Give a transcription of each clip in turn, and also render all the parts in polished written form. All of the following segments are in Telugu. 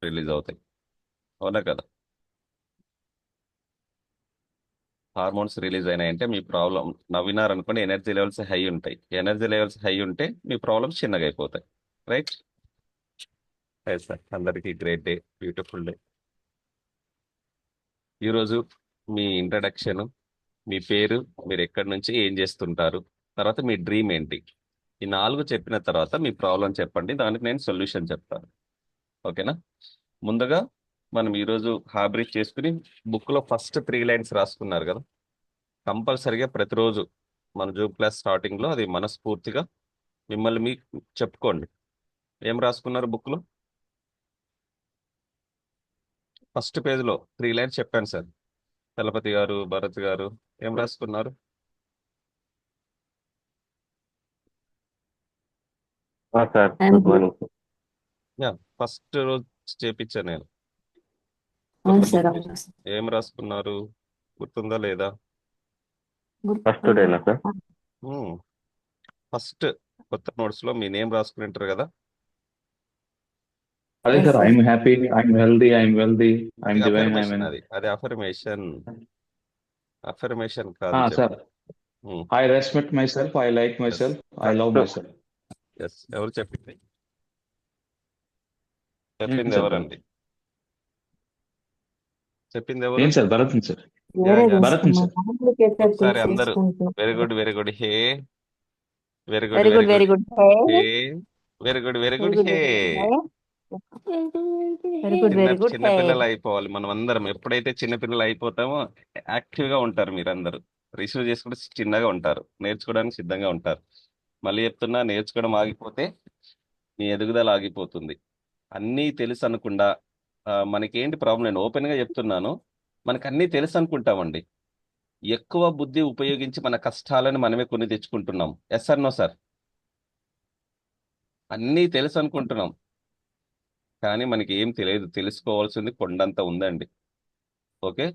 రిలీజ్ అవుతాయి. అవునా కదా? హార్మోన్స్ రిలీజ్ అయినాయంటే మీ ప్రాబ్లం, నవ్వినారనుకోండి ఎనర్జీ లెవెల్స్ హై ఉంటాయి. ఎనర్జీ లెవెల్స్ హై ఉంటే మీ ప్రాబ్లమ్స్ చిన్నగా అయిపోతాయి. రైట్? సార్, అందరికీ గ్రేట్ డే, బ్యూటిఫుల్ డే. ఈరోజు మీ ఇంట్రడక్షన్, మీ పేరు, మీరు ఎక్కడి నుంచి ఏం చేస్తుంటారు, తర్వాత మీ డ్రీమ్ ఏంటి, ఈ 4 చెప్పిన తర్వాత మీ ప్రాబ్లం చెప్పండి, దానికి నేను సొల్యూషన్ చెప్తాను. ఓకేనా? ముందుగా మనం ఈరోజు హాబ్రిక్ చేసుకుని బుక్లో ఫస్ట్ 3 లైన్స్ రాసుకున్నారు కదా, కంపల్సరిగా ప్రతిరోజు మన జూమ్ క్లాస్ స్టార్టింగ్లో అది మనస్ఫూర్తిగా మిమ్మల్ని మీ చెప్పుకోండి. ఏం రాసుకున్నారు బుక్లో? ఫస్ట్ పేజ్లో 3 లైన్స్ చెప్పాను సార్. చలపతి గారు, భరత్ గారు ఏం రాసుకున్నారు? Sir I'm good good. Morning sir. Yeah, first రోజు చేపించాను నేను కొత్త అవును సార్, బుక్ అవును సార్. ఏం రాసుకున్నారు? గుర్తుందా లేదా? ఫస్ట్ డేనా సార్? ఫస్ట్ కొత్త నోట్స్ లో మీ నేమ్ రాసుకుని ఉంటారు కదా, అదే yes sir, sir. I'm happy, I'm healthy, I'm wealthy, అది ఐఎమ్ డివైన్, అఫర్మేషన్. ఐఎమ్. అది అఫర్మేషన్. అఫర్మేషన్ కాదు, సార్, చెప్పు. I respect myself, I like my yes. Self, I love first. Myself. Yes, ఎవరు చెప్పింది? చెప్పింది సార్ భరత్. ఎవరండి? చెప్పింది ఎవరు? నేను సార్ భరత్ సార్. యా వేరే యా. భరత్ తీసుకున్నాం, సార్. కాంప్లికేటెడ్ ఒకసారి అందరూ తీసేసుకుంటూ. Very good, very good, hey. Very good, very very good, very good, good. Hey. Very good, very very good, good, hey. Very good. Very good, చిన్న వెరీ గుడ్. హే. చిన్నపిల్లలు అయిపోవాలి మనం అందరం. ఎప్పుడైతే చిన్నపిల్లలు అయిపోతామో యాక్టివ్ గా ఉంటారు మీరందరూ. రిసీవ్ చేసుకుంటే చిన్నగా ఉంటారు, నేర్చుకోవడానికి సిద్ధంగా ఉంటారు. మళ్ళీ చెప్తున్నా, నేర్చుకోవడం ఆగిపోతే మీ ఎదుగుదల ఆగిపోతుంది. అన్నీ తెలుసు అనుకుండా మనకేంటి ప్రాబ్లం, నేను ఓపెన్ గా చెప్తున్నాను. మనకు అన్నీ తెలుసు అనుకుంటామండి. ఎక్కువ బుద్ధి ఉపయోగించి మన కష్టాలను మనమే కొని తెచ్చుకుంటున్నాం. Yes or no sir? అన్నీ తెలుసు అనుకుంటున్నాం, కానీ మనకి ఏం తెలియదు. తెలుసుకోవాల్సింది కొండంత ఉందండి. ఓకే?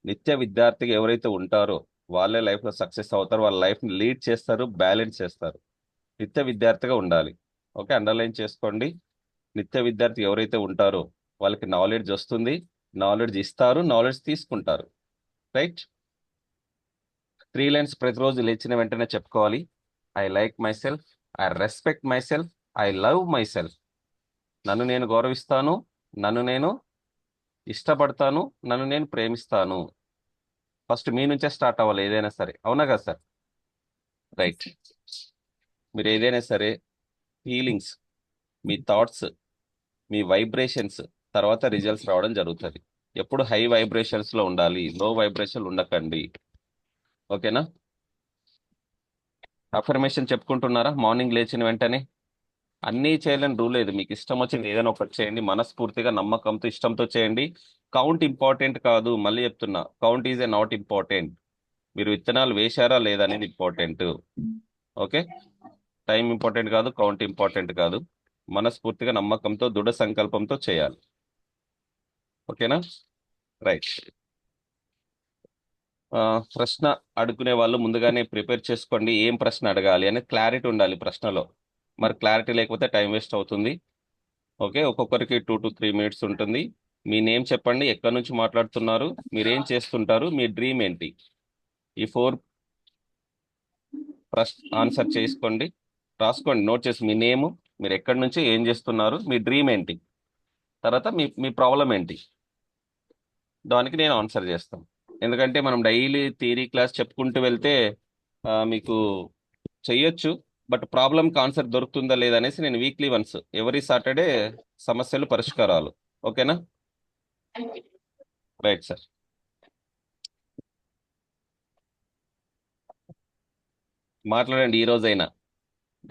నిత్య విద్యార్థిగా ఎవరైతే ఉంటారో వాళ్ళే లైఫ్లో సక్సెస్ అవుతారు, వాళ్ళ లైఫ్ని లీడ్ చేస్తారు, బ్యాలెన్స్ చేస్తారు. నిత్య విద్యార్థిగా ఉండాలి. ఓకే, అండర్లైన్ చేసుకోండి. నిత్య విద్యార్థి ఎవరైతే ఉంటారో వాళ్ళకి నాలెడ్జ్ వస్తుంది, నాలెడ్జ్ ఇస్తారు, నాలెడ్జ్ తీసుకుంటారు. రైట్? 3 లైన్స్ ప్రతిరోజు లేచిన వెంటనే చెప్పుకోవాలి. I like my self, I respect myself, I love my self. నన్ను నేను గౌరవిస్తాను, నన్ను నేను ఇష్టపడతాను, నన్ను నేను ప్రేమిస్తాను. ఫస్ట్ మీ నుంచే స్టార్ట్ అవ్వాలి ఏదైనా సరే. అవునా కదా సార్? రైట్. మీరు ఏదైనా సరే ఫీలింగ్స్, మీ థాట్స్, మీ వైబ్రేషన్స్ తర్వాత రిజల్ట్స్ రావడం జరుగుతుంది. ఎప్పుడు హై వైబ్రేషన్స్ లో ఉండాలి, లో వైబ్రేషన్ ఉండకండి. ఓకేనా? అఫర్మేషన్ చెప్పుకుంటున్నారా మార్నింగ్ లేచిన వెంటనే? అన్నీ చేయాలని రూల్ లేదు, మీకు ఇష్టం వచ్చింది ఏదైనా ఒకటి చేయండి. మనస్ఫూర్తిగా నమ్మకంతో ఇష్టంతో చేయండి. కౌంట్ ఇంపార్టెంట్ కాదు, మళ్ళీ చెప్తున్నా, count is a not important. మీరు విత్తనాలు వేశారా లేదా అనేది ఇంపార్టెంట్. ఓకే? టైం ఇంపార్టెంట్ కాదు, కౌంట్ ఇంపార్టెంట్ కాదు. మనస్ఫూర్తిగా నమ్మకంతో దృఢ సంకల్పంతో చేయాలి. ఓకేనా? రైట్. ప్రశ్న అడుగునే వాళ్ళు ముందుగానే ప్రిపేర్ చేసుకోండి, ఏం ప్రశ్న అడగాలి అని క్లారిటీ ఉండాలి ప్రశ్నలో. మరి క్లారిటీ లేకపోతే టైం వేస్ట్ అవుతుంది. ఓకే, ఒక్కొక్కరికి 2 to 3 minutes ఉంటుంది. మీ నేమ్ చెప్పండి, ఎక్కడి నుంచి మాట్లాడుతున్నారు, మీరేం చేస్తుంటారు, మీ డ్రీమ్ ఏంటి, ఈ 4 ఆన్సర్ చేసుకోండి. రాసుకోండి, నోట్ చేసి మీ నేమ్, మీరు ఎక్కడి నుంచి ఏం చేస్తున్నారు, మీ డ్రీమ్ ఏంటి, తర్వాత మీ మీ ప్రాబ్లం ఏంటి, దానికి నేను ఆన్సర్ చేస్తాను. ఎందుకంటే మనం డైలీ థియరీ క్లాస్ చెప్పుకుంటూ వెళ్తే మీకు చెయ్యొచ్చు, బట్ ప్రాబ్లం ఆన్సర్ దొరుకుతుందా లేదా అనేసి నేను వీక్లీ వన్స్, ఎవరీ సాటర్డే సమస్యలు పరిష్కారాలు. ఓకేనా? Right sir. మాట్లాడండి ఈ రోజైనా.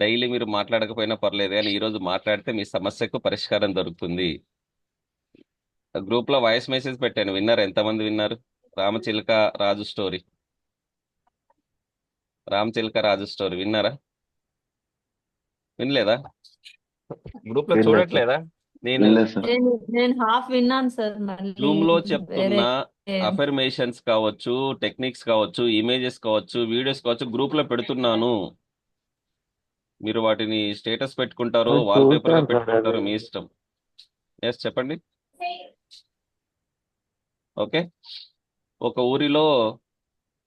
డైలీ మీరు మాట్లాడకపోయినా పర్లేదు, కానీ ఈ రోజు మాట్లాడితే మీ సమస్యకు పరిష్కారం దొరుకుతుంది. గ్రూప్ లో వాయిస్ మెసేజ్ పెట్టాను, విన్నారు? ఎంతమంది విన్నారు? రామచిలుక రాజు స్టోరీ, రామచిలుక రాజు స్టోరీ విన్నారా? వినలేదా? గ్రూప్ లో లేదు సార్. చూడట్లేదా? నేను లేదు సార్. నేను హాఫ్ విన్నాను సార్, మళ్ళీ జూమ్ లో వేరే. చెప్తున్నా. అఫర్మేషన్స్ కావచ్చు, టెక్నిక్స్ కావచ్చు, ఇమేజెస్ కావచ్చు, వీడియోస్ కావచ్చు, గ్రూప్ లో పెడుతున్నాను. మీరు వాటిని స్టేటస్ పెట్టుకుంటారో అది వాల్ పేపర్ గా చూసాను సార్, అది పెట్టుకుంటారో మీ ఇష్టం. ఎస్, చెప్పండి. ఓకే. ఒక ఊరిలో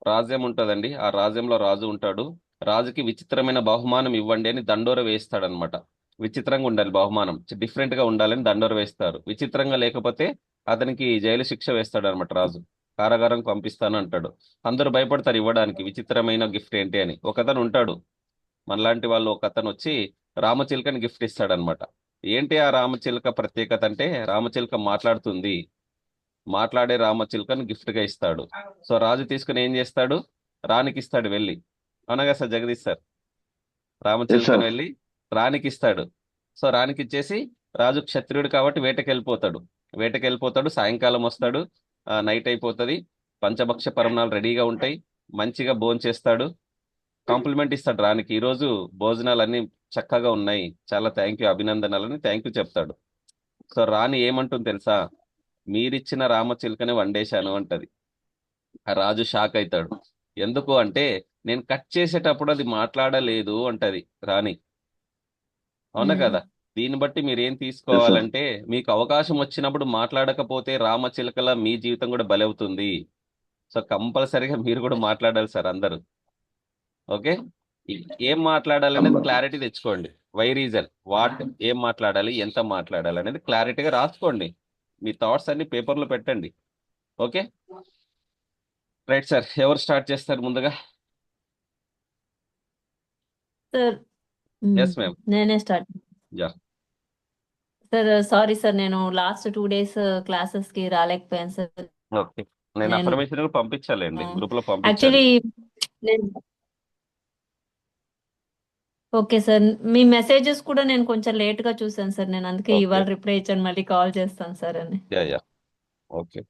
రాజ్యం ఉంటుందండి. ఆ రాజ్యంలో రాజు ఉంటాడు. రాజుకి విచిత్రమైన బహుమానం ఇవ్వండి అని దండోర వేయిస్తాడనమాట. విచిత్రంగా ఉండాలి బహుమానం, డిఫరెంట్ గా ఉండాలని దండోర వేస్తారు. విచిత్రంగా లేకపోతే అతనికి జైలు శిక్ష వేస్తాడు అనమాట రాజు. కారాగారం పంపిస్తాను అంటాడు. అందరూ భయపడతారు ఇవ్వడానికి, విచిత్రమైన గిఫ్ట్ ఏంటి అని. ఒకతను ఉంటాడు, మనలాంటి వాళ్ళు, ఒక అతను వచ్చి రామచిలుకని గిఫ్ట్ ఇస్తాడనమాట. ఏంటి ఆ రామచిలుక ప్రత్యేకత అంటే, రామచిలుక మాట్లాడుతుంది. మాట్లాడే రామచిలుకను గిఫ్ట్ గా ఇస్తాడు. సో రాజు తీసుకుని ఏం చేస్తాడు, రాణికి ఇస్తాడు వెళ్ళి. అవునగా సార్ జగదీష్ సార్? ఎస్ రామచిలుకను సార్. వెళ్ళి రాణికి ఇస్తాడు. సో రాణికి ఇచ్చేసి, రాజు క్షత్రియుడు కాబట్టి వేటకెళ్ళిపోతాడు. సాయంకాలం వస్తాడు. నైట్ అయిపోతుంది. పంచభక్ష పరమాణాలు రెడీగా ఉంటాయి. మంచిగా భోంచేస్తాడు. కాంప్లిమెంట్ ఇస్తాడు రాణికి, ఈ రోజు భోజనాలు అన్ని చక్కగా ఉన్నాయి, చాలా థ్యాంక్ యూ, అభినందనలని థ్యాంక్ యూ చెప్తాడు. సో రాణి ఏమంటుంది తెలుసా, మీరిచ్చిన రామచిలుకని వండేశాను అంటది. ఆ రాజు షాక్ అవుతాడు. ఎందుకు అంటే, నేను కట్ చేసేటప్పుడు అది మాట్లాడలేదు అంటది రాణి. అవునా ఉమ్. కదా? దీన్ని బట్టి మీరు ఏం ఎస్ సార్. తీసుకోవాలంటే, మీకు అవకాశం వచ్చినప్పుడు మాట్లాడకపోతే రామచిలుకల మీ జీవితం కూడా బలవుతుంది. సో కంపల్సరీగా మీరు కూడా మాట్లాడాలి సార్ అందరూ. ఓకే. ఏం మాట్లాడాలి అనేది క్లారిటీ తెచ్చుకోండి. వై రీజన్ వాట్, ఏం మాట్లాడాలి, ఎంత మాట్లాడాలి అనేది క్లారిటీగా రాసుకోండి. మీ థాట్స్ అన్ని పేపర్లో పెట్టండి. ఓకే. రైట్ సార్, ఎవరు స్టార్ట్ చేస్తారు ముందుగా? Sir yes ma'am. నేనే start. Yeah. Sir sorry sir, నేను లాస్ట్ 2 days క్లాసెస్ కి రాలేకపోయాను సార్. ఓకే. నేను నేను అఫర్మేషన్ కూడా పంపించాలండి, గ్రూప్ లో పంపించాను. యాక్చువల్లీ నేను ఓకే సార్, మీ మెసేజెస్ కూడా నేను కొంచెం లేట్ గా చూసాను సార్. నేను అందుకే ఓకే. ఇవాళ రిప్లై ఇచ్చాను, మళ్ళీ కాల్ చేస్తాను సార్ అని. Yeah yeah. ఓకే.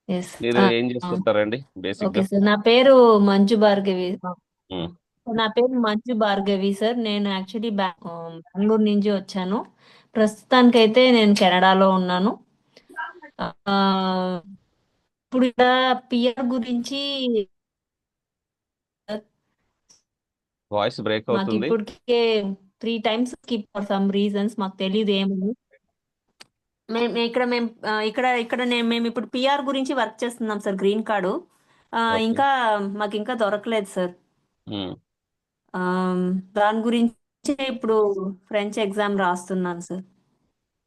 ఎస్. మీరు ఏం చేస్తుంటారండి బేసిక్ ఓకే గా? సార్, నా పేరు మంజు భార్గవి. ఉమ్, నా పేరు మంజు భార్గవి సార్. నేను యాక్చువల్లీ బెంగళూరు నుంచి వచ్చాను. ప్రస్తుతానికైతే నేను కెనడాలో ఉన్నాను. ఆ, ఇప్పుడు ఇక్కడ పిఆర్ గురించి వాయిస్ బ్రేక్ మాకు అవుతుంది. ఇప్పటికే 3 times skip for some reasons, మాకు తెలియదు ఏమని. మేము ఇప్పుడు పిఆర్ గురించి వర్క్ చేస్తున్నాం సార్, గ్రీన్ కార్డు. ఓకే. ఇంకా మాకు ఇంకా దొరకలేదు సార్. ఉమ్, ఆ, దాని గురించి ఇప్పుడు ఫ్రెంచ్ ఎగ్జామ్ రాస్తున్నాను సార్.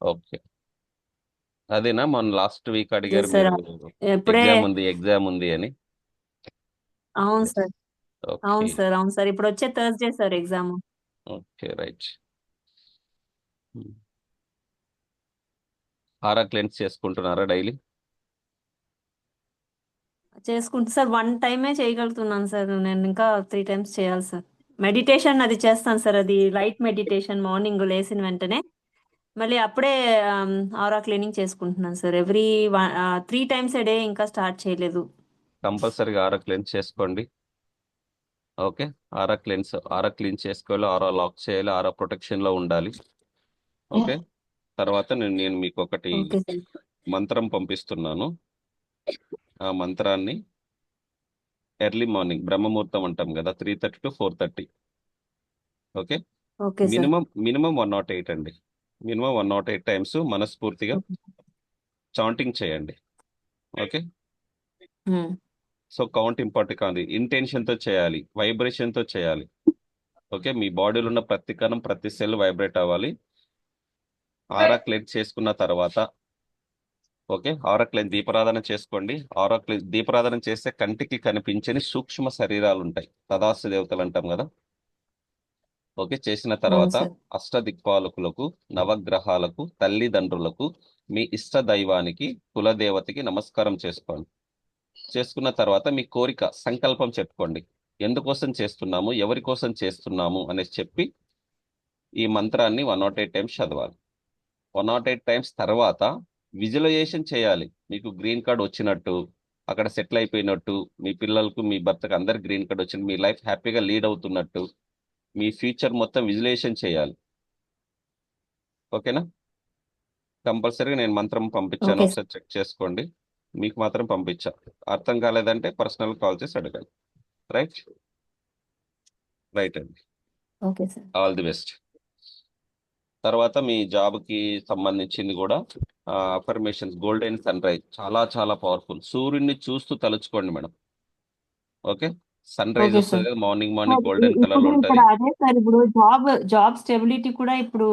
ఓకే. అదేనా మొన్న లాస్ట్ వీక్ అదే అడిగారు సార్, మీరు, ఇప్పుడే. ఎగ్జామ్ ఉంది అని? అవును ఎస్. సార్. ఓకే. అవును సార్, ఇప్పుడు వచ్చే Thursday sir exam. Okay right. Aura cleanse చేసుకుంటున్నారా డైలీ? చేసుకుంటా సార్, 1 time చేయగలుగుతున్నాను సార్. నేను ఇంకా 3 times చేయాలి సార్. మెడిటేషన్ అది చేస్తాను సార్, అది లైట్ మెడిటేషన్, మార్నింగ్ లేచిన వెంటనే. మళ్ళీ అప్పుడే ఆరా క్లీనింగ్ చేసుకుంటున్నాను సార్. 3 times a day, ఇంకా స్టార్ట్ చేయలేదు. కంపల్సరీగా ఆరా క్లెన్స్ చేసుకోండి. ఓకే. ఆరా క్లీన్ చేసుకోవాలి, ఆరా లాక్ చేయాలి, ఆరా ప్రొటెక్షన్ లో ఉండాలి. ఓకే. తర్వాత నేను మీకు ఒకటి ఓకే సార్. మంత్రం పంపిస్తున్నాను. ఆ మంత్రాన్ని ఎర్లీ మార్నింగ్ బ్రహ్మముహూర్తం అంటాం కదా, 3:30 to 4:30. Okay. Okay sir. Minimum 108 అండి. మినిమం 108 టైమ్స్ మనస్ఫూర్తిగా చాంటింగ్ చేయండి. ఓకే. ఉమ్. సో కౌంట్ ఇంపార్టెంట్ కాదు, ఇంటెన్షన్ తో చేయాలి, వైబ్రేషన్ తో చేయాలి. ఓకే. మీ బాడీలో ఉన్న ప్రతి కణం, ప్రతి సెల్ వైబ్రేట్ అవ్వాలి. ఆరా క్లెన్స్ చేసుకున్న తర్వాత, ఓకే, ఆరా క్లెన్స్ దీపారాధన చేసుకోండి. దీపారాధన చేస్తే కంటికి కనిపించని సూక్ష్మ శరీరాలు ఉంటాయి, తదాస్తు దేవతలు అంటాం కదా. ఓకే. చేసిన అవును తర్వాత సార్. అష్టదిక్పాలకులకు, నవగ్రహాలకు, తల్లిదండ్రులకు, మీ ఇష్ట దైవానికి, కులదేవతకి నమస్కారం చేసుకోండి. చేసుకున్న తర్వాత మీ కోరిక సంకల్పం చెప్పుకోండి. ఎందుకోసం చేస్తున్నాము, ఎవరి కోసం చేస్తున్నాము అనేసి చెప్పి ఈ మంత్రాన్ని 108 టైమ్స్ చదవాలి. 108 టైమ్స్ తర్వాత విజువలైజేషన్ చేయాలి. మీకు గ్రీన్ కార్డ్ వచ్చినట్టు, అక్కడ సెటిల్ అయిపోయినట్టు, మీ పిల్లలకు, మీ భర్తకు అందరు గ్రీన్ కార్డ్ వచ్చినట్టు, మీ లైఫ్ హ్యాపీగా లీడ్ అవుతున్నట్టు, మీ ఫ్యూచర్ మొత్తం విజువలైజేషన్ చేయాలి. ఓకేనా? కంపల్సరీగా నేను మంత్రం పంపించాను, ఓకే సార్. ఒకసారి చెక్ చేసుకోండి. మీకు మాత్రం పంపించా. అర్థం కాలేదంటే పర్సనల్ కాల్ చేసి అడగండి. రైట్? రైట్ అండి. Okay sir. All the best. తర్వాత మీ జాబ్కి సంబంధించింది కూడా అఫర్మేషన్స్ గోల్డెన్ సన్ రైజ్ చాలా చాలా పవర్ఫుల్. సూర్యుడిని చూస్తూ తలుచుకోండి madam. Okay, sun rise okay వస్తుంది సార్. కదా morning sir morning golden colour ఇప్పుడు లో ఇక్కడ ఉంటది. అదే సార్, ఇప్పుడు జాబ్ స్టెబిలిటీ కూడా ఇప్పుడు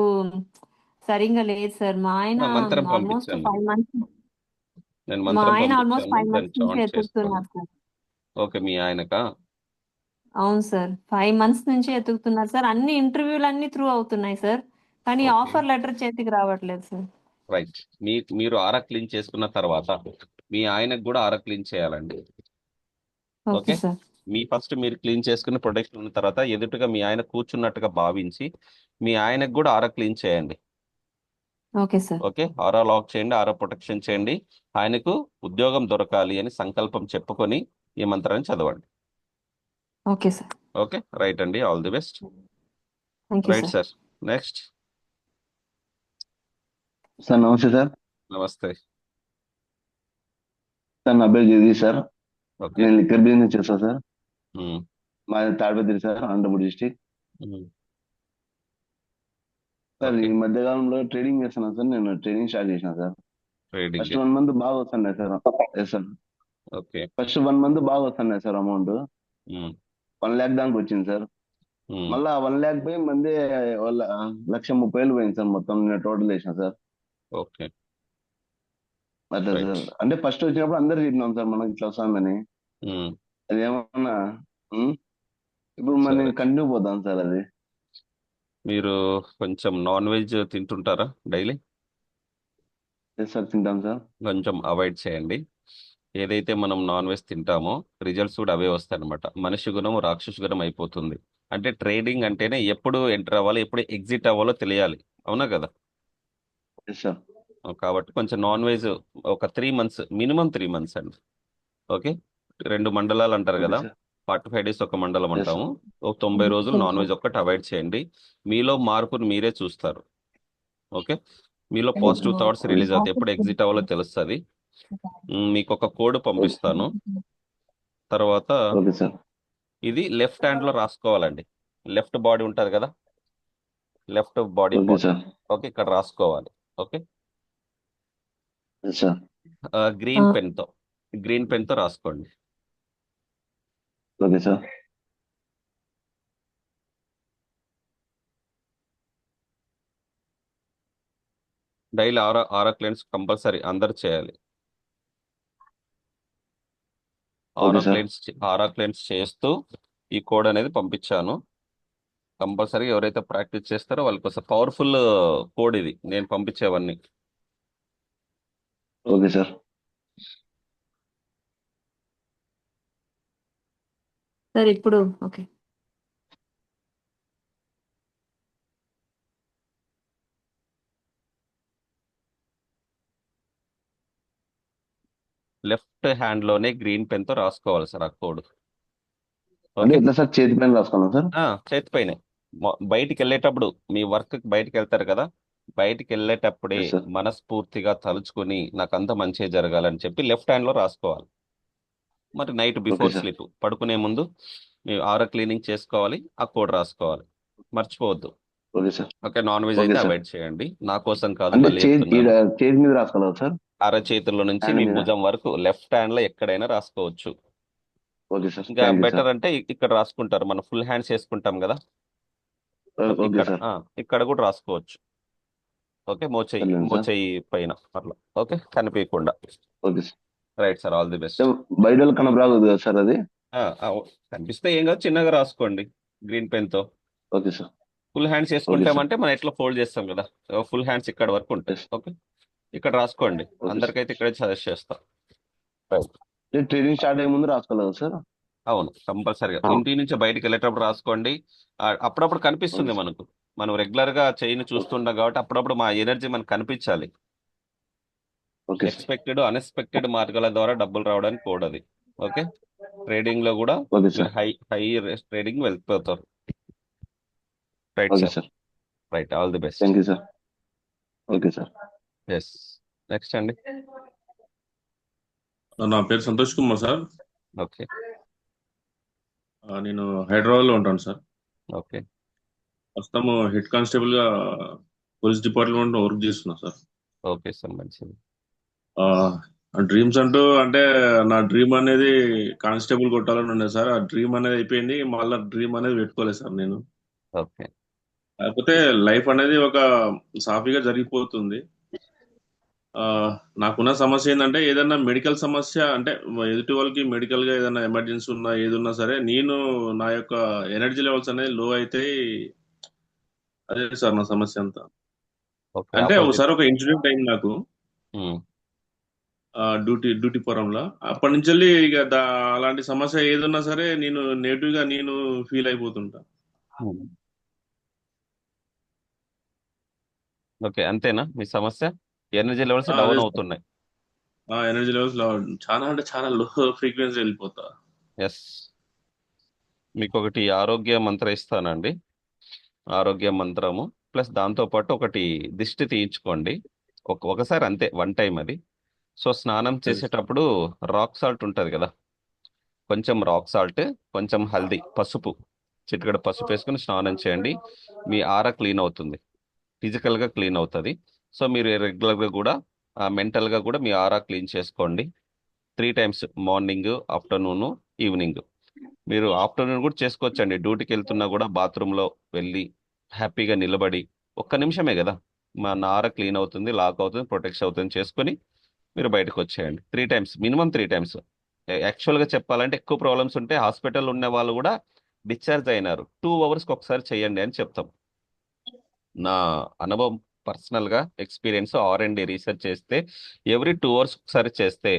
సరిగ్గా లేదు సార్. మా ఆయన మంత్రం ఆల్మోస్ట్ పంపించాను నేను. 5 మంత్స్ నేను మా మంత్రం ఆయన ఆల్మోస్ట్ పంపించాను, 5 మంత్స్ దాన్ని నుంచి చాంట్ చేసుకోండి. ఎతుకుతున్నారు సార్. ఓకే, మీ ఆయనకా? అవును సార్, 5 మంత్స్ నుంచి ఎతుకుతున్నారు సార్. అన్ని ఇంటర్వ్యూలు అన్ని త్రూ అవుతున్నాయి సార్, కానీ ఓకే, ఆఫర్ లెటర్ చేతికి రావట్లేదు సార్. రైట్. మీరు ఆరా క్లీన్ చేసుకున్న తర్వాత మీ ఆయనకు కూడా ఆరా క్లీన్ చేయాలండి. Okay okay, sir. ఫస్ట్ మీరు క్లీన్ చేసుకుని ప్రొటెక్షన్ ఉన్న తర్వాత ఎదుటిగా మీ ఆయన కూర్చున్నట్టుగా భావించి మీ ఆయనకు కూడా ఆరా క్లీన్ చేయండి. Okay sir. ఓకే, ఆరా లాక్ చేయండి, ఆరా ప్రొటెక్షన్ చేయండి. ఆయనకు ఉద్యోగం దొరకాలి అని సంకల్పం చెప్పుకొని ఈ మంత్రాన్ని చదవండి. Okay sir. ఓకే, రైట్ అండి, all the best. Thank you right sir. Sir, next. Sir నమస్తే సార్. నమస్తే. సార్ నా పేరు జగదీష్ సార్. ఓకే. నేను లిక్కర్ బిజినెస్ చేస్తాను సార్. ఉమ్, మాది Tadipatri sir, Anantapuram district. Um, sir okay. ఈ మధ్య కాలంలో ట్రేడింగ్ చేస్తున్నాను సార్. నేను ట్రేడింగ్ స్టార్ట్ చేసిన సార్. ట్రేడింగ్. ఫస్ట్ 1 మంత్ బాగా వస్తున్నాయి sir. Yes sir. Okay. First 1 month బాగా వస్తున్నాయి సార్. అమౌంట్ ఉమ్, 1 lakh దానికి వచ్చింది సార్. ఉమ్, మళ్ళా 1 lakh పోయి మంది వాళ్ళ 1,30,000 పోయింది సార్. మొత్తం నేను టోటల్ చేసిన సార్. ఓకే, అట్లా రైట్. సార్. అంటే ఫస్ట్ వచ్చినప్పుడు అందరు చెప్పినాం సార్ మనకి ఇట్లా వస్తుందని. ఉమ్, అది ఏమన్నా ఉం? ఇప్పుడు మనం సరే. కంటిన్యూ పోతాం సార్ అది. మీరు కొంచెం నాన్ వెజ్ తింటుంటారా డైలీ? ఎస్ సార్, తింటాం సార్. కొంచెం అవాయిడ్ చేయండి. ఏదైతే మనం నాన్ వెజ్ తింటామో రిజల్ట్స్ కూడా అవే వస్తాయి అనమాట. మనిషి గుణం రాక్షసు గుణం అయిపోతుంది. అంటే ట్రేడింగ్ అంటేనే ఎప్పుడు ఎంటర్ అవ్వాలో ఎప్పుడు ఎగ్జిట్ అవ్వాలో తెలియాలి, అవునా కదా? Yes sir. కాబట్టి కొంచెం నాన్ వెజ్ ఒక 3 months, మినిమం 3 months అండి. ఓకే, 2 మండలాలు అంటారు ఓకే కదా, సార్. 45 days ఒక మండలం ఎస్ అంటాము. ఒక 90 రోజులు నాన్ వెజ్ ఒక్కటి అవాయిడ్ చేయండి. మీలో మార్పును మీరే చూస్తారు. ఓకే, మీలో పాజిటివ్ థాట్స్ రిలీజ్ అవుతాయి. ఎప్పుడు ఎగ్జిట్ అవ్వాలో తెలుస్తుంది. మీకు ఒక కోడ్ పంపిస్తాను. తర్వాత ఓకే సార్. ఇది లెఫ్ట్ హ్యాండ్ లో రాసుకోవాలండి. లెఫ్ట్ బాడీ ఉంటుంది కదా, left body okay part. Sir. Okay, ఇక్కడ రాసుకోవాలి. Okay, yes sir. Green pen తో రాసుకోండి. Okay sir. Daily aura cleanse compulsory అందరు చేయాలి. Okay sir. ఆరా క్లెన్స్ చేస్తూ ఈ కోడ్ అనేది పంపించాను. కంపల్సరీ ఎవరైతే ప్రాక్టీస్ చేస్తారో వాళ్ళకి వస్తే పవర్ఫుల్ కోడ్ ఇది నేను పంపించేవన్నీ. Okay sir. సార్ ఇప్పుడు ఓకే. లెఫ్ట్ హ్యాండ్ లోనే గ్రీన్ పెన్ తో రాసుకోవాలి సార్ ఆ కోడ్. అంటే ఓకే, ఎట్లా సార్, చేతి పైన రాసుకున్నాం సార్? చేతి పైన బయటికి వెళ్ళేటప్పుడు మీ వర్క్ బయటికి వెళ్తారు కదా, బయటికి వెళ్ళేటప్పుడే ఎస్ సార్. మనస్ఫూర్తిగా తలుచుకుని నాకు అంత మంచి జరగాలని చెప్పి లెఫ్ట్ హ్యాండ్ లో రాసుకోవాలి. మరి night okay before sir. Sleep పడుకునే ముందు మీరు ఆరా క్లీనింగ్ చేసుకోవాలి, ఆ కోడ్ రాసుకోవాలి, మర్చిపోవద్దు. Okay sir. Okay, non veg okay అయితే సార్. అవాయిడ్ చేయండి. నా కోసం కాదు, అంటే మళ్ళీ చెప్తున్నాను. చేతి మీద రాసుకోవాలి సార్? అరచేతుల నుంచి హ్యాండ్ మీ మీద. భుజం వరకు లెఫ్ట్ హ్యాండ్ లో ఎక్కడైనా రాసుకోవచ్చు. Okay sir. ఇంకా థ్యాంక్ యూ సార్. బెటర్ అంటే ఇక్కడ రాసుకుంటారు, మనం ఫుల్ హ్యాండ్స్ వేసుకుంటాం కదా, ఓకే ఇక్కడ సార్. ఇక్కడ కూడా రాసుకోవచ్చు. ఓకే, మోచేయి సర్లేండి సార్. మోచేయి పైన అట్లా. ఓకే, కనిపించకుండా. Okay sir. Right sir, all the best. బయట వాళ్ళు కనపరాకూడదు కదా సార్ అది? కనిపిస్తే ఏం కాదు, చిన్నగా రాసుకోండి గ్రీన్ పెన్ తో. Okay sir. Full hands okay sir. వేసుకుంటామంటే మనం ఎట్లా ఫోల్డ్ చేస్తాం కదా, ఫుల్ హ్యాండ్స్ ఇక్కడ వరకు ఉంటాయి. ఎస్. ఓకే, ఇక్కడ రాసుకోండి. Okay sir. అందరికైతే ఇక్కడే సజెస్ట్ చేస్తాం. రైట్, ట్రైనింగ్ స్టార్ట్ అయ్యే ముందు రాసుకోవాలి కదా సార్? అవును, కంపల్సరిగా ఇంటి నుంచి బయటికి వెళ్ళేటప్పుడు రాసుకోండి. అప్పుడప్పుడు కనిపిస్తుంది ఓకే సార్. మనకు, మనం రెగ్యులర్ గా చైన్ చూస్తుంటాం కాబట్టి అప్పుడప్పుడు మా ఎనర్జీ మనకు కనిపించాలి. Okay sir. ఎక్స్పెక్టెడ్ అన్ఎక్స్పెక్టెడ్ మార్గాల ద్వారా డబ్బులు రావడానికి కోడ్ అది. ఓకే, ట్రేడింగ్ లో కూడా ఓకే మీరు సార్. హై ట్రేడింగ్ వెళ్ళిపోతారు. Right okay sir, sir. Right, all the best. Thank you sir. Okay sir. Yes, next అండి. నా పేరు సంతోష్ కుమార్ సార్. ఓకే. నేను హైదరాబాద్ లో ఉంటాను సార్. ఓకే. ప్రస్తుతం హెడ్ కానిస్టేబుల్ గా పోలీస్ డిపార్ట్మెంట్ లో వర్క్ చేస్తున్నా సార్. ఓకే సార్, మంచిది. డ్రీమ్స్ అంటూ అంటే నా డ్రీమ్ అనేది కానిస్టేబుల్ కొట్టాలని ఉండే సార్. ఆ డ్రీమ్ అనేది అయిపోయింది, మళ్ళీ డ్రీమ్ అనేది పెట్టుకోలేదు సార్ నేను. ఓకే. కాకపోతే లైఫ్ అనేది ఒక సాఫీగా జరిగిపోతుంది. ఆ, నాకున్న సమస్య ఏంటంటే ఏదైనా మెడికల్ సమస్య అంటే ఎదుటి వాళ్ళకి మెడికల్ గా ఏదైనా ఎమర్జెన్సీ ఉన్నా ఏది ఉన్నా సరే నేను నా యొక్క ఎనర్జీ లెవెల్స్ అనేది లో అయితే అదే సార్ నా సమస్య అంతా. ఓకే, అంటే ఆపోజిట్. ఒకసారి ఒక ఇన్సిడెంట్ అయింది నాకు డ్యూటీ పరంలో. అప్పటి నుంచి వెళ్ళి ఇక అలాంటి సమస్య ఏదున్నా సరే నేను నెగిటివ్ గా నేను ఫీల్ అయిపోతుంటా. ఓకే, అంతేనా మీ సమస్య? ఎనర్జీ లెవెల్స్ అదే డౌన్ సార్, అవుతున్నాయి. ఆ ఎనర్జీ లెవెల్స్ చాలా అంటే చాలా లో ఫ్రీక్వెన్సీ వెళ్ళిపోతా. ఎస్. మీకు ఒకటి ఆరోగ్య మంత్రం ఇస్తానండి. ఆరోగ్య మంత్రము ప్లస్ దాంతోపాటు ఒకటి దిష్టి తీయించుకోండి. ఒకసారి అంతే, వన్ టైం అది. సో స్నానం సరే సార్. చేసేటప్పుడు రాక్ సాల్ట్ ఉంటుంది కదా, కొంచెం రాక్ సాల్ట్, కొంచెం హల్దీ, పసుపు, చిటికెడు పసుపు వేసుకుని స్నానం చేయండి. మీ ఆరా క్లీన్ అవుతుంది, ఫిజికల్గా క్లీన్ అవుతుంది. సో మీరు రెగ్యులర్గా కూడా మెంటల్గా కూడా మీ ఆరా క్లీన్ చేసుకోండి. 3 టైమ్స్, మార్నింగ్, ఆఫ్టర్నూన్, ఈవినింగ్. మీరు ఆఫ్టర్నూన్ కూడా చేసుకోవచ్చండి. డ్యూటీకి వెళ్తున్నా కూడా బాత్రూంలో వెళ్ళి హ్యాపీగా నిలబడి, ఒక్క నిమిషమే కదా, మా నార క్లీన్ అవుతుంది, లాక్ అవుతుంది, ప్రొటెక్షన్ అవుతుంది చేసుకొని మీరు బయటకు వచ్చేయండి. 3 టైమ్స్, మినిమం 3 టైమ్స్. యాక్చువల్గా చెప్పాలంటే ఎక్కువ ప్రాబ్లమ్స్ ఉంటే హాస్పిటల్ ఉన్న వాళ్ళు కూడా డిశ్చార్జ్ అయినారు. 2 అవర్స్కి ఒకసారి చేయండి అని చెప్తాం. నా అనుభవం, పర్సనల్గా ఎక్స్పీరియన్స్, R&D రీసెర్చ్ చేస్తే ఎవ్రీ 2 అవర్స్ ఒకసారి చేస్తే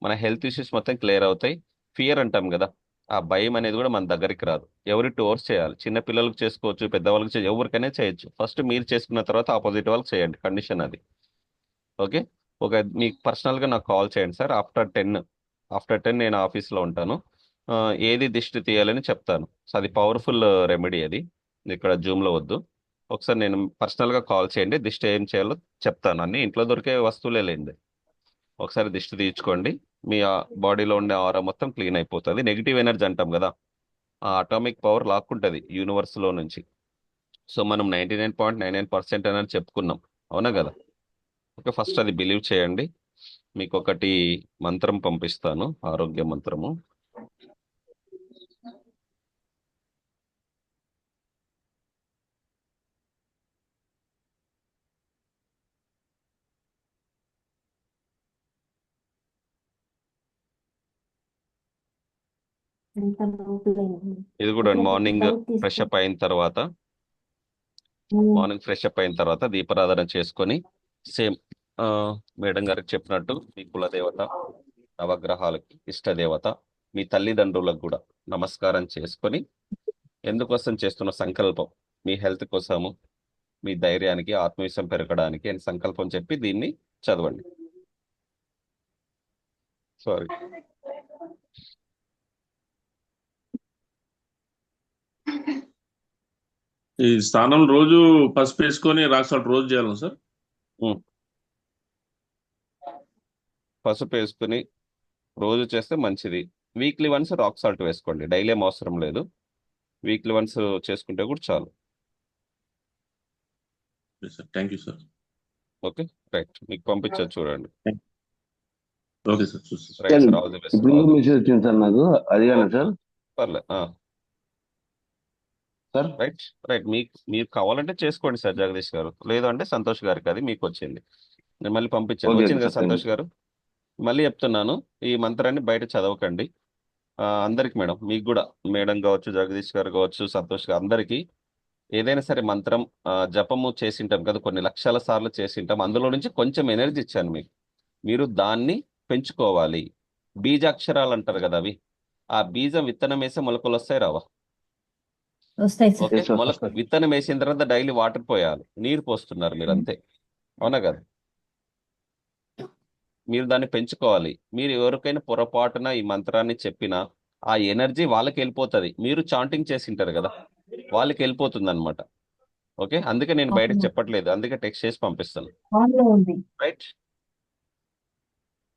మన హెల్త్ ఇష్యూస్ మొత్తం క్లియర్ అవుతాయి. ఫియర్ అంటాం కదా, ఆ భయం అనేది కూడా మన దగ్గరికి రాదు. ఎవ్రీ 2 అవర్స్ చేయాలి. చిన్న పిల్లలకు చేసుకోవచ్చు, పెద్దవాళ్ళకి ఎవరికైనా చేయొచ్చు. ఫస్ట్ మీరు చేసుకున్న తర్వాత ఆపోజిట్ వాళ్ళకి చేయండి, కండిషన్ అది. ఓకే. మీకు పర్సనల్గా నాకు కాల్ చేయండి సార్. ఆఫ్టర్ 10 నేను ఆఫీస్లో ఉంటాను. ఆ, ఏది దిష్టి తీయాలని చెప్తాను. సో అది పవర్ఫుల్ రెమెడీ అది, ఇక్కడ జూమ్లో వద్దు. ఒకసారి నేను పర్సనల్గా కాల్ చేయండి, దిష్టి ఏం చేయాలో చెప్తాను. అన్ని ఇంట్లో దొరికే వస్తువులే లేండి. ఒకసారి దిష్టి తీయించుకోండి. మీ బాడీలో ఉండే ఆరా మొత్తం క్లీన్ అయిపోతుంది. నెగిటివ్ ఎనర్జీ అంటాం కదా, ఆ అటామిక్ పవర్ లాక్కుంటుంది యూనివర్స్లో నుంచి. సో మనం 99.99% అని చెప్పుకున్నాం, అవునా కదా? ఓకే, ఫస్ట్ అది బిలీవ్ చేయండి. మీకు ఒకటి మంత్రం పంపిస్తాను, ఆరోగ్య మంత్రము. ఇది కూడా మార్నింగ్ ఫ్రెష్ అప్ అయిన తర్వాత, దీపారాధన చేసుకొని సేమ్ మేడం గారికి చెప్పినట్టు మీ కులదేవత, నవగ్రహాలకి ఇష్టదేవత, మీ తల్లిదండ్రులకు కూడా నమస్కారం చేసుకొని, ఎందుకోసం చేస్తున్న సంకల్పం, మీ హెల్త్ కోసము, మీ ధైర్యానికి, ఆత్మవిశ్వాసం పెరగడానికి అని సంకల్పం చెప్పి దీన్ని చదవండి. సారీ. ఈ స్నానం రోజు పసుపు వేసుకొని రాక్ సాల్ట్ రోజు చేయాలి సార్? పసుపు వేసుకుని రోజు చేస్తే మంచిది. వీక్లీ వన్స్ రాక్ సాల్ట్ వేసుకోండి, డైలీ ఏం అవసరం లేదు. వీక్లీ వన్స్ చేసుకుంటే కూడా చాలు. Sir thank you sir. Okay, right. మీకు పంపించచ్చు, చూడండి. ఓకే సార్, చూస్తాను. Right sir, all the best. ఇప్పుడు మెసేజ్ వచ్చింది సార్ నాకు, అదిగానే సార్. పర్లేదు. సార్ రైట్ రైట్, మీరు కావాలంటే చేసుకోండి సార్ జగదీష్ గారు, లేదు అంటే సంతోష్ గారికి. అది మీకు వచ్చింది, నేను మళ్ళీ పంపించాను. ఓకే వచ్చింది కదా సార్, థ్యాంక్ సంతోష్ యూ. గారు? మళ్ళీ చెప్తున్నాను, ఈ మంత్రాన్ని బయట చదవకండి. అందరికి మేడం, మీకు కూడా, మేడం కావచ్చు, జగదీష్ గారు కావచ్చు, సంతోష్ గారు, అందరికీ ఏదైనా సరే మంత్రం జపము చేసింటాం కదా, కొన్ని లక్షల సార్లు చేసింటాం. అందులో నుంచి కొంచెం ఎనర్జీ ఇచ్చాను మీకు, మీరు దాన్ని పెంచుకోవాలి. బీజాక్షరాలు అంటారు కదా అవి, ఆ బీజం విత్తనం వేసే మొలకలు వస్తాయి రావా? వస్తాయి సార్. Okay, Yes, sir. విత్తనం వేసిన తర్వాత డైలీ వాటర్ పోయాలి. నీరు పోస్తున్నారు మీరు అంతే, అవునా కదా? మీరు దాన్ని పెంచుకోవాలి. మీరు ఎవరికైనా పొరపాటున ఈ మంత్రాన్ని చెప్పినా ఆ ఎనర్జీ వాళ్ళకి వెళ్ళిపోతుంది. మీరు చాంటింగ్ చేసింటారు కదా, వాళ్ళకి వెళ్ళిపోతుంది అనమాట. ఓకే, అందుకే నేను బయటకు చెప్పట్లేదు, అందుకే టెక్స్ట్ చేసి పంపిస్తాను. రైట్,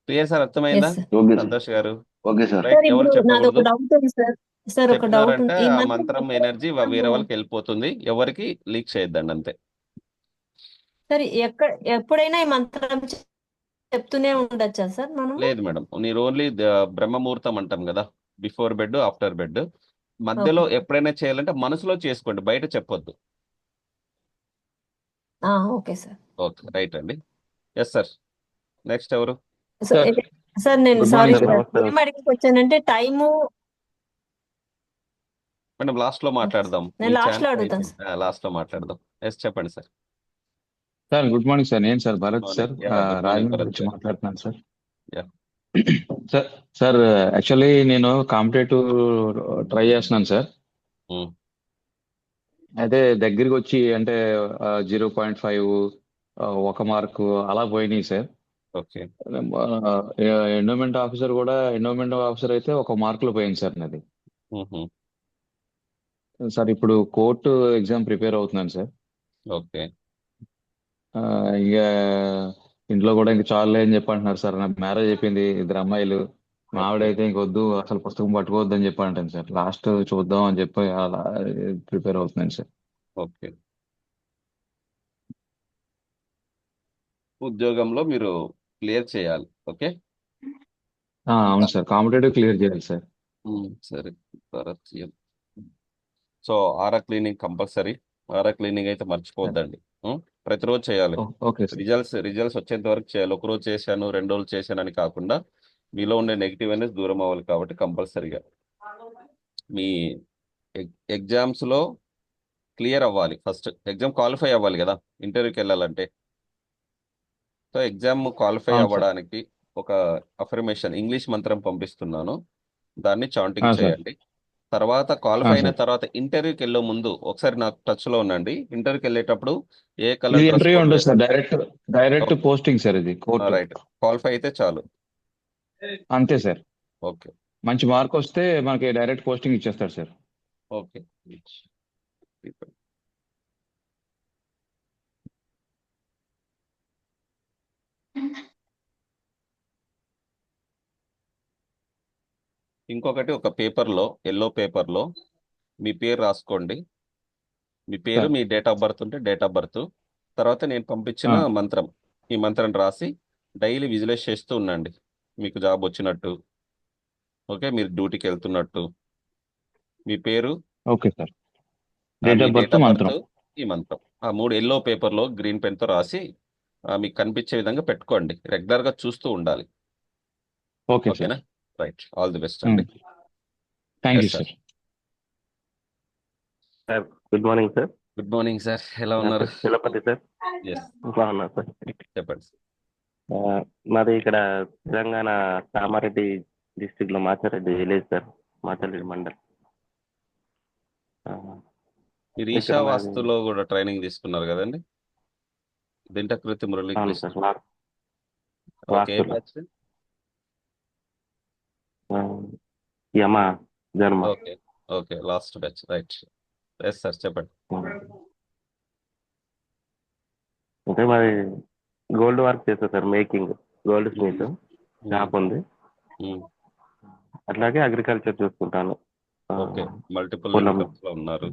క్లియర్ సార్, అర్థమైందా ఓకే సార్, సంతోష్ గారు? Okay sir. రైట్, ఎవరు నాది ఒక చెప్పకూడదు. డౌట్ ఉంది సార్. సార్ ఒక డౌట్ చెప్పినారంటే ఈ ఆ మంత్రం మంత్రం ఎనర్జీ వేరే వాళ్ళకి వెళ్ళిపోతుంది, ఎవరికి లీక్ చేయొద్దండి, అంతే. సార్ ఎప్పుడైనా ఈ మంత్రం చెప్తూనే ఉండొచ్చా సార్ మనము? లేదు మేడం, మీరు ఓన్లీ బ్రహ్మ ముహూర్తం అంటాం కదా, బిఫోర్ బెడ్ ఆఫ్టర్ బెడ్, మధ్యలో ఓకే ఎప్పుడైనా చేయాలంటే మనసులో చేసుకోండి, బయట చెప్పొద్దు. Okay sir. ఓకే, రైట్ అండి. ఎస్ సార్, నెక్స్ట్ ఎవరు? సార్ సార్ సార్ నేను good sorry morning sir. Sir నమస్తే ఏం అడిగి వచ్చానంటే టైము. మేడం లాస్ట్ లో మాట్లాడదాం, మీ నేను లాస్ట్ లో ఛాన్స్ అడుగుతాను అయిపోయింది, సార్. లాస్ట్ లో మాట్లాడదాం. ఎస్ చెప్పండి sir. Sir good morning sir. నేను sir good Bharat sir, morning. Ya, good morning Rajahmundry Bharat నుంచి గారు. మాట్లాడుతున్నాను sir. Ya. Sir sir actually నేను కాంపిటేటివ్ ట్రై చేస్తున్నాను సార్. ఉమ్, అయితే దగ్గరికి వచ్చి అంటే 0.5 ఒక మార్కు అలా పోయినాయి సార్. ఓకే. ఎండోమెంట్ ఆఫీసర్ అయితే ఒక మార్కులో పోయింది సార్ నాది. ఉహుం, సార్ ఇప్పుడు కోర్టు ఎగ్జామ్ ప్రిపేర్ అవుతున్నాను సార్. ఓకే. ఇక ఇంట్లో కూడా ఇంక చాలులే అని చెప్పి అంటున్నారు సార్. నాకు మ్యారేజ్ అయిపోయింది, 2 అమ్మాయిలు. మా ఓకే. ఆవిడైతే ఇంకొద్దు, అసలు పుస్తకం పట్టుకోవద్దు అని చెప్పి అంటాను సార్. లాస్ట్ చూద్దాం అని చెప్పి అలా ప్రిపేర్ అవుతున్నాను సార్. ఓకే. ఉద్యోగంలో మీరు క్లియర్ చేయాలి. ఓకే. అవును సార్, కాంపిటేటివ్ క్లియర్ చేయాలి సార్. సరే, భరత్. సో ఆరా క్లీనింగ్ కంపల్సరీ. ఆరా క్లీనింగ్ అయితే మర్చిపోద్దండి. ప్రతిరోజు చేయాలి. Okay sir. రిజల్ట్స్ వచ్చేంత వరకు చేయాలి. ఒక రోజు చేశాను, 2 రోజులు చేశాను అని కాకుండా మీలో ఉండే నెగిటివ్ అనేది దూరం అవ్వాలి. కాబట్టి కంపల్సరీగా మీ ఎగ్జామ్స్ లో క్లియర్ అవ్వాలి. ఫస్ట్ ఎగ్జామ్ క్వాలిఫై అవ్వాలి కదా ఇంటర్వ్యూకి వెళ్ళాలంటే. సో ఎగ్జామ్ క్వాలిఫై అవును సార్. అవ్వడానికి ఒక అఫర్మేషన్ ఇంగ్లీష్ మంత్రం పంపిస్తున్నాను, దాన్ని చాంటింగ్ సార్. చేయండి. తర్వాత క్వాలిఫై అయిన సార్ తర్వాత ఇంటర్వ్యూకి వెళ్ళే ముందు ఒకసారి నాకు టచ్ లో ఉండండి. ఇంటర్వ్యూకి వెళ్ళేటప్పుడు ఏ ఇది కలర్ డ్రెస్ ఇంటర్వ్యూ కోడ్ ఉండదు సార్, వేసుకోండి. Direct posting sir. ఇది కోర్టు. రైట్, క్వాలిఫై అయితే చాలు. అంతే సార్. ఓకే. మంచి మార్క్ వస్తే మనకి డైరెక్ట్ పోస్టింగ్ ఇచ్చేస్తారు సార్. ఓకే. ఇంకొకటి, ఒక పేపర్లో, ఎల్లో పేపర్లో మీ పేరు రాసుకోండి. మీ పేరు, sir me date of birth ఉంటే డేట్ ఆఫ్ బర్త్, తర్వాత నేను పంపించిన మంత్రం, ఈ మంత్రం రాసి డైలీ విజువలైజ్ చేస్తూ ఉండండి. మీకు జాబ్ వచ్చినట్టు, ఓకే, మీరు డ్యూటీకి వెళ్తున్నట్టు, మీ పేరు, okay sir. Me date of date birth, of birth, మంత్రం. ఈ మంత్రం, ఆ 3 ఎల్లో పేపర్లో గ్రీన్ పెన్తో రాసి మీకు కనిపించే విధంగా పెట్టుకోండి. రెగ్యులర్గా చూస్తూ ఉండాలి. Okay sir. ఓకేనా? రైట్, ఆల్ ది బెస్ట్ అండి. Thank you yes sir. Sir. Sir good morning sir. Good morning sir, ఎలా నా ఉన్నారు? పేరు చలపతి సార్. ఎస్, బాగున్నా సార్. చెప్పండి. ఆ, మాది ఇక్కడ తెలంగాణ కామారెడ్డి డిస్టిక్ లో మాచారెడ్డి విలేజ్ సార్, మాచారెడ్డి మండల్. ఆ, మీరు ఇక్కడ ఈశా మాది వాస్తులో కూడా ట్రైనింగ్ తీసుకున్నారు కదండి, దింటకృతి అవును మురళీకృష్ణ. సార్. ఓకే, ఏ వాస్తులో బ్యాచ్? యమ జన్మ. Okay. Okay, last batch, right. Yes sir, చెప్పండి. అంటే మాది గోల్డ్ వర్క్ చేస్తా sir, making gold smith shop ఉంది. అట్లాగే అగ్రికల్చర్ చూసుకుంటాను. ఓకే, మల్టిపుల్ పొలం. ఇన్కమ్స్ లో ఉన్నారు.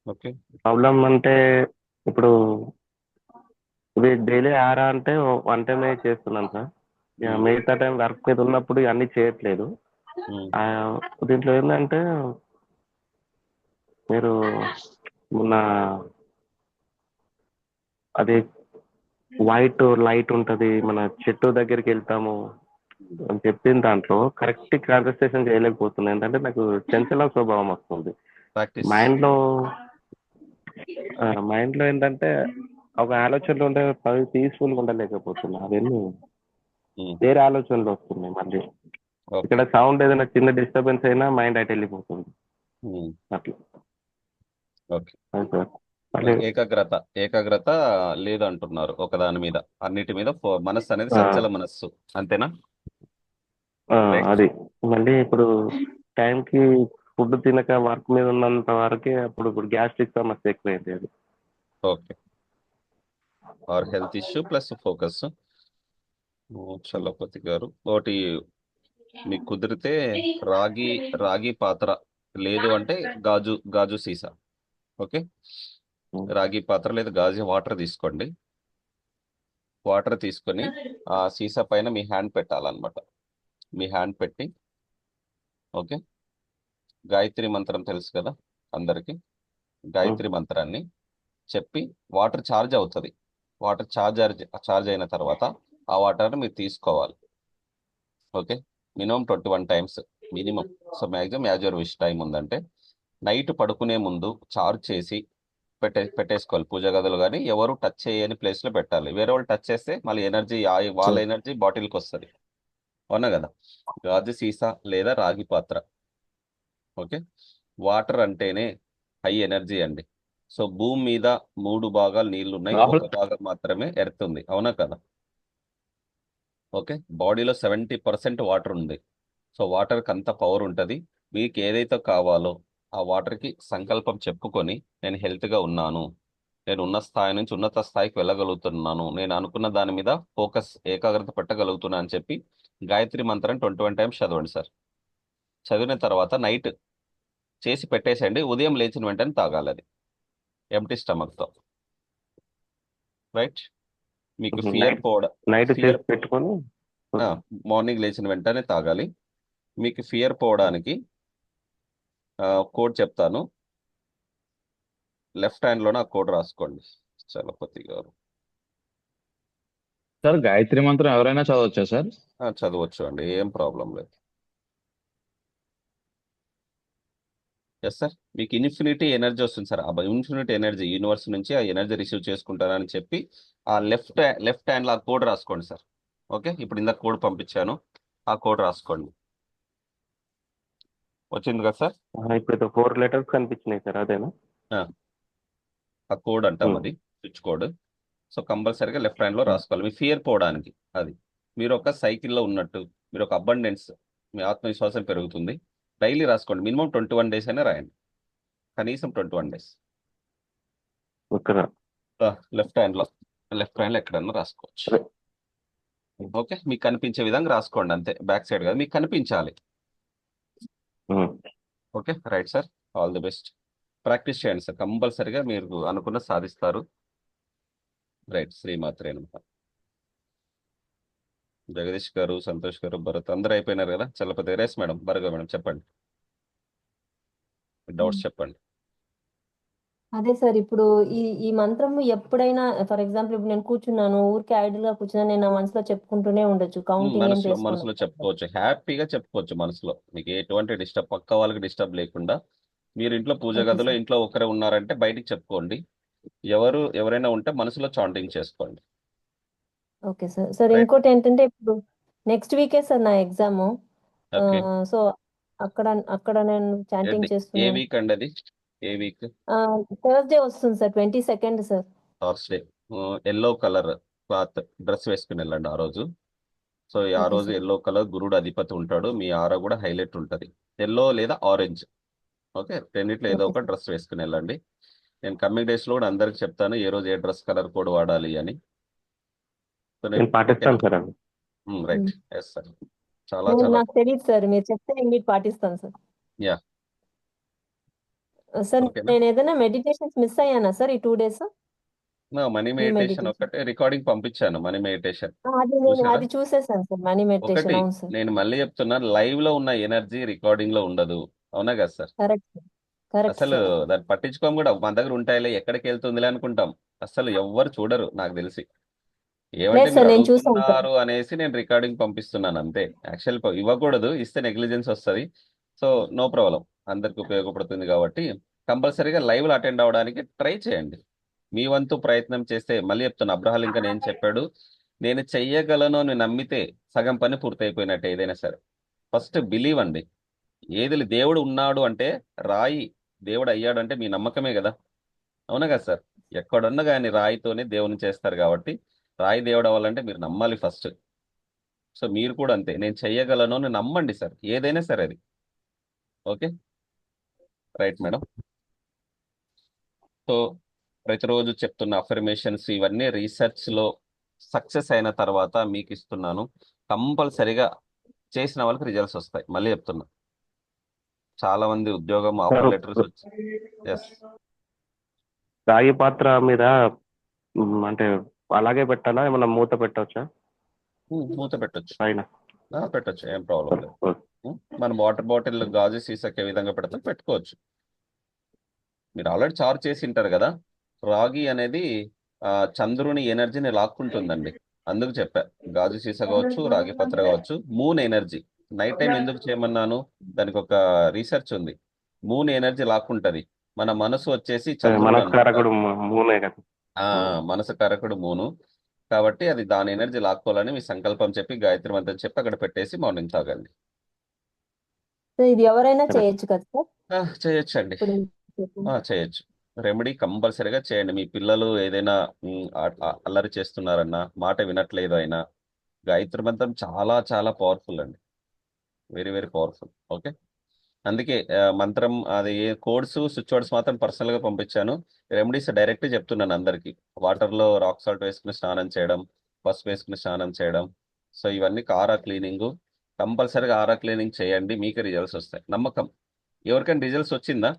ఓకే. ప్రాబ్లం అంటే ఇప్పుడు ఇది డైలీ ఆరా అంటే 1 టైమే చేస్తున్నాను సార్. ఇక మిగతా టైం వర్క్ మీద ఉన్నప్పుడు ఇవన్నీ చేయట్లేదు. ఆ, దీంట్లో ఏంటంటే మీరు మొన్న అది వైట్ లైట్ ఉంటది, మన చెట్టు దగ్గరికి వెళ్తాము అని చెప్పిన దాంట్లో కరెక్ట్ కాన్సన్ట్రేషన్ చేయలేకపోతున్నాను. ఏంటంటే నాకు చంచల స్వభావం వస్తుంది ప్రాక్టీస్. మైండ్ లో ఏంటంటే ఒక ఆలోచనలు ఉంటే పీస్ఫుల్ గా ఉండలేకపోతున్నా. అవన్నీ వేరే ఆలోచనలు వస్తున్నాయి మళ్ళీ. ఇక్కడ సౌండ్ ఏదైనా చిన్న డిస్టర్బెన్స్ అయినా మైండ్ అటు వెళ్ళిపోతుంది. అట్లా. ఓకే. అది సార్. మళ్ళీ ఏకాగ్రత లేదు అంటున్నారు ఒకదాని మీద, అన్నిటి మీద మనస్సు అనేది సంచల మనస్సు, అంతేనా? అది మళ్ళీ ఇప్పుడు టైంకి ఫుడ్ తినక వర్క్ మీద ఉన్నంత వరకే ఇప్పుడు గ్యాస్ట్రిక్ సమస్య ఎక్కువైంది. అది okay. Or health issue plus focus. Chalapathi గారు, ఒకటి మీకు కుదిరితే రాగి పాత్ర, లేదు అంటే గాజు సీసా, ఓకే, ఉమ్. రాగి పాత్ర లేదా గాజు వాటర్ తీసుకోండి. వాటర్ తీసుకొని ఆ సీసా పైన మీ హ్యాండ్ పెట్టాలన్నమాట. మీ హ్యాండ్ పెట్టి, ఓకే, గాయత్రి మంత్రం తెలుసు కదా అందరికి, గాయత్రి మంత్రాన్ని చెప్పి వాటర్ ఛార్జ్ అవుతుంది. వాటర్ ఛార్జ్ అయిన తర్వాత ఆ వాటర్ని మీరు తీసుకోవాలి. Okay, minimum 21 times minimum. So maximum as your wish time ఉందంటే నైట్ పడుకునే ముందు చార్జ్ చేసి పెట్టేసుకోవాలి. పూజ గదులు కానీ ఎవరు టచ్ చేయని ప్లేస్లో పెట్టాలి. వేరే వాళ్ళు టచ్ చేస్తే మళ్ళీ ఎనర్జీ వాళ్ళ ఎనర్జీ బాటిల్కి వస్తుంది. అవునా కదా. గాజు సీసా లేదా రాగి పాత్ర. ఓకే, వాటర్ అంటేనే హై ఎనర్జీ అండి. సో భూమి మీద 3 భాగాలు నీళ్లు ఉన్నాయి, రాహుల్ 1 భాగం మాత్రమే ఎర్త్ ఉంది. అవునా కదా. ఓకే, బాడీలో 70% వాటర్ ఉంది. సో వాటర్కి అంత పవర్ ఉంటుంది. మీకు ఏదైతే కావాలో ఆ వాటర్కి సంకల్పం చెప్పుకొని నేను హెల్త్గా ఉన్నాను, నేను ఉన్న స్థాయి నుంచి ఉన్నత స్థాయికి వెళ్ళగలుగుతున్నాను, నేను అనుకున్న దాని మీద ఫోకస్ ఏకాగ్రత పెట్టగలుగుతున్నా అని చెప్పి గాయత్రి మంత్రం 21 టైమ్స్ చదవండి సార్. చదివిన తర్వాత నైట్ చేసి పెట్టేసేయండి. ఉదయం లేచిన వెంటనే తాగాలి అది ఎంటీ స్టమక్తో. రైట్. మీకు ఫియర్ పోవడం, నైట్ ఫియర్ చేసి పెట్టుకొని మార్నింగ్ లేచిన వెంటనే తాగాలి. మీకు ఫియర్ పోవడానికి కోడ్ చెప్తాను. లెఫ్ట్ హ్యాండ్లోనే ఆ కోడ్ రాసుకోండి చలపతి గారు. సార్ గాయత్రి మంత్రం ఎవరైనా చదవచ్చా సార్? చదవచ్చు అండి, ఏం ప్రాబ్లం లేదు. ఎస్ సార్, మీకు ఇన్ఫినిటీ ఎనర్జీ వస్తుంది సార్. ఆ ఇన్ఫినిటీ ఎనర్జీ యూనివర్స్ నుంచి ఆ ఎనర్జీ రిసీవ్ చేసుకుంటారని చెప్పి ఆ లెఫ్ట్ హ్యాండ్లో ఆ కోడ్ రాసుకోండి సార్. ఓకే, ఇప్పుడు ఇందాక కోడ్ పంపించాను, ఆ కోడ్ రాసుకోండి. వచ్చింది కదా సార్. ఇప్పుడు 4 లెటర్స్ కనిపించినాయి సార్, అదేనా? ఆ కోడ్ అంటాం అది స్విచ్ కోడ్. సో కంపల్సరీగా లెఫ్ట్ హ్యాండ్లో రాసుకోవాలి మీ ఫియర్ పోవడానికి. అది మీరు ఒక సైకిల్లో ఉన్నట్టు, మీరు ఒక అబండెన్స్, మీ ఆత్మవిశ్వాసం పెరుగుతుంది. డైలీ రాసుకోండి. మినిమం 21 డేస్ అయినా రాయండి, కనీసం 21 డేస్. లెఫ్ట్ హ్యాండ్లో ఎక్కడన్నా రాసుకోవచ్చు. ఓకే, మీకు కనిపించే విధంగా రాసుకోండి అంతే. బ్యాక్ సైడ్ కదా, మీకు కనిపించాలి. Okay, right sir, all the best. Practice చేయండి సార్, కంపల్సరీగా మీరు అనుకున్న సాధిస్తారు. రైట్, శ్రీమాత్రే నమః. జగదీష్ గారు, సంతోష్ గారు, భరత్ అందరూ అయిపోయినారు కదా. చలపతి రేస్ మేడం, భార్గవి మేడం చెప్పండి, డౌట్స్ చెప్పండి. అదే సార్, ఇప్పుడు ఈ మంత్రం ఎప్పుడైనా ఫర్ ఎగ్జాంపుల్ ఇప్పుడు నేను కూర్చున్నాను, ఊరికే ఐడిల్ గా కూర్చున్నా, నేను నా మనసులో చెప్పుకుంటూనే ఉండొచ్చు, కౌంటింగ్ ఏం మనసులో చేసుకున్నాను. చెప్పుకోవచ్చు, హ్యాపీగా చెప్పుకోవచ్చు మనసులో. మీకు ఎటువంటి డిస్టర్బ్, పక్క వాళ్ళకి డిస్టర్బ్ లేకుండా. మీరు ఇంట్లో పూజ ఓకే గదిలో సార్. ఇంట్లో ఒక్కరే ఉన్నారంటే బయటికి చెప్పుకోండి. ఎవరైనా ఉంటే మనసులో చాంటింగ్ చేసుకోండి. Okay sir. Sir right. ఇంకోటి ఏంటంటే ఇప్పుడు నెక్స్ట్ వీకే సార్ నా ఎగ్జామ్. ఓకే, సో అక్కడ నేను చాంటింగ్ ఏ చేస్తున్నాను. వీక్ అండి అది? ఏ వీక్? థర్స్డే వస్తుంది sir, 22nd sir. Thursday. Yellow colour cloth dress వేసుకుని వెళ్ళండి ఆ రోజు. సో ఆ ఓకే రోజు సార్. ఎల్లో కలర్ గురుడు అధిపతి ఉంటాడు, మీ ఆరా కూడా హైలైట్ ఉంటుంది. ఎల్లో లేదా ఆరెంజ్. ఓకే, రెండిట్లో ఏదో ఓకే ఒక సార్. డ్రెస్ వేసుకుని వెళ్ళండి. నేను కమింగ్ డేస్లో కూడా అందరికి చెప్తాను ఏ రోజు ఏ డ్రెస్ కలర్ కోడ్ వాడాలి అని. సో నేను పాటిస్తాను సార్ అవి. రైట్. ఎస్ సార్, చాలా చాలా నాకు తెలియదు సార్, మీరు చెప్తే మీరు పాటిస్తాను సార్. యా. సార్ ఓకేనా. నేను ఏదైనా మెడిటేషన్స్ మిస్ అయ్యానా సార్ ఈ 2 days? మనీ మీ మెడిటేషన్ మెడిటేషన్ ఒకటే రికార్డింగ్ పంపించాను, మనీ మెడిటేషన్ నేను చూసారా. అది చూసేసాను సార్, మనీ మెడిటేషన్. ఒకటి అవును సార్, నేను మళ్ళీ చెప్తున్నాను, లైవ్ లో ఉన్న ఎనర్జీ రికార్డింగ్ లో ఉండదు. అవునా కదా సార్. కరెక్ట్ కరెక్ట్ అసలు సార్. దాన్ని పట్టించుకోం కూడా. మన దగ్గర ఉంటాయిలే, ఎక్కడికి వెళ్తుందిలే అనుకుంటాం. అసలు ఎవ్వరు చూడరు నాకు తెలిసి. ఏమంటే లేదు మీరు సార్, నేను చూసాను సార్. అడుగుతున్నారు అనేసి నేను రికార్డింగ్ పంపిస్తున్నాను అంతే. యాక్చువల్ ఇవ్వకూడదు, ఇస్తే నెగ్లిజెన్స్ వస్తుంది. సో నో ప్రాబ్లం, అందరికి ఉపయోగపడుతుంది కాబట్టి కంపల్సరీగా లైవ్ లో అటెండ్ అవ్వడానికి ట్రై చేయండి. మీ వంతు ప్రయత్నం చేస్తే, మళ్ళీ చెప్తున్నా, అబ్రహాం లింకన్ ఏం చెప్పాడు, నేను చెయ్యగలను అని నమ్మితే సగం పని పూర్తయిపోయినట్టు. ఏదైనా సరే ఫస్ట్ బిలీవ్ అండి. ఏది దేవుడు ఉన్నాడు అంటే, రాయి దేవుడు అయ్యాడు అంటే మీ నమ్మకమే కదా. అవునా కదా సార్. ఎక్కడున్నా కానీ రాయితోనే దేవుని చేస్తారు కాబట్టి రాయి దేవుడు అవ్వాలంటే మీరు నమ్మాలి ఫస్ట్. సో మీరు కూడా అంతే, నేను చెయ్యగలను అని నమ్మండి సార్, ఏదైనా సరే అది. Okay, right madam. సో ప్రతిరోజు చెప్తున్న అఫర్మేషన్స్ ఇవన్నీ రీసెర్చ్లో సక్సెస్ అయిన తర్వాత మీకు ఇస్తున్నాను. కంపల్సరిగా చేసిన వాళ్ళకి రిజల్ట్స్ వస్తాయి. మళ్ళీ చెప్తున్నా, చాలా మంది ఉద్యోగం ఆఫర్ లెటర్స్ వచ్చి. ఎస్ రాగి పాత్ర మీద అంటే అలాగే పెట్టాలా, ఏమన్నా మూత పెట్టవచ్చా మూత పెట్టొచ్చు. పైన? పెట్టొచ్చు, ఏం ప్రాబ్లం లేదు. మన వాటర్ బాటిల్ గాజు సీసాకి ఏ విధంగా పెడతాం పెట్టుకోవచ్చు. మీరు ఆల్రెడీ చార్జ్ చేసి ఉంటారు కదా. రాగి అనేది చంద్రుని ఎనర్జీని లాక్కుంటుందండి. అందుకు చెప్పా, గాజు సీసా కావచ్చు, రాగి పత్ర కావచ్చు. మూన్ ఎనర్జీ నైట్ టైం ఎందుకు చేయమన్నాను, దానికి ఒక రీసెర్చ్ ఉంది. మూన్ ఎనర్జీ లాక్కుంటది. మన మనసు వచ్చేసి చంద్రుడు అన్నమాట. మనస్కారకుడు మూనే కదా. మనసు కారకుడు మూను కాబట్టి అది దాని ఎనర్జీ లాక్కోవాలని మీ సంకల్పం చెప్పి గాయత్రి మంత్రం చెప్పి అక్కడ పెట్టేసి మార్నింగ్ తాగండి. సో ఇది ఎవరైనా చేయొచ్చు కదా సార్? చేయొచ్చు అండి, ఇప్పుడు చెప్పండి. చేయొచ్చు. రెమెడీ కంపల్సరీగా చేయండి. మీ పిల్లలు ఏదైనా అల్లరి చేస్తున్నారన్నా, మాట వినట్లేదు అయినా, గాయత్రి మంత్రం చాలా చాలా పవర్ఫుల్ అండి, వెరీ వెరీ పవర్ఫుల్. ఓకే, అందుకే మంత్రం అది కోడ్స్ స్విచ్ వర్డ్స్ మాత్రం పర్సనల్గా పంపించాను. రెమెడీస్ డైరెక్ట్ చెప్తున్నాను అందరికీ. వాటర్లో రాక్ సాల్ట్ వేసుకుని స్నానం చేయడం, పసుపు వేసుకుని స్నానం చేయడం. సో ఇవన్నీ ఆరా క్లీనింగ్, కంపల్సరీగా ఆరా క్లీనింగ్ చేయండి, మీకు రిజల్ట్స్ వస్తాయి. నమ్మకం. ఎవరికైనా రిజల్ట్స్ వచ్చిందా?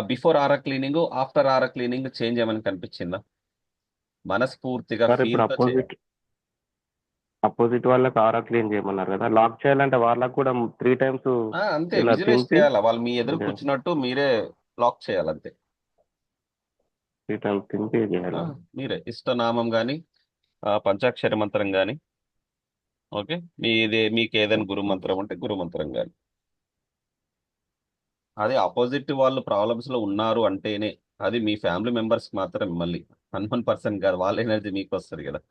Before aura cleaning, after aura cleaning change ఏమని కనిపించిందా? మనస్ఫూర్తిగా సార్ ఇప్పుడు ఫీల్తో చేయండి. అపోజిట్ వాళ్ళకి ఆరా క్లీన్ చేయమన్నారు కదా, లాక్ చేయాలంటే వాళ్ళకి కూడా 3 times అంతే, ఇలా విజువలైజ్ తింపి చేయాలి. వాళ్ళు మీ ఎదురు కూర్చున్నట్టు మీరే లాక్ చేయాలి అంతే. 3 times తింపి చేయాలి. మీరే ఇష్టనామం కానీ పంచాక్షరి మంత్రం కానీ, ఓకే, మీకు ఏదైనా గురు మంత్రం ఉంటే గురు మంత్రం కానీ. అది ఆపోజిట్ వాళ్ళు ప్రాబ్లమ్స్ లో ఉన్నారు అంటేనే, అది మీ ఫ్యామిలీ మెంబర్స్ మాత్రం, మళ్ళీ 100% కాదు, వాళ్ళ ఎనర్జీ మీకు వస్తుంది కదా.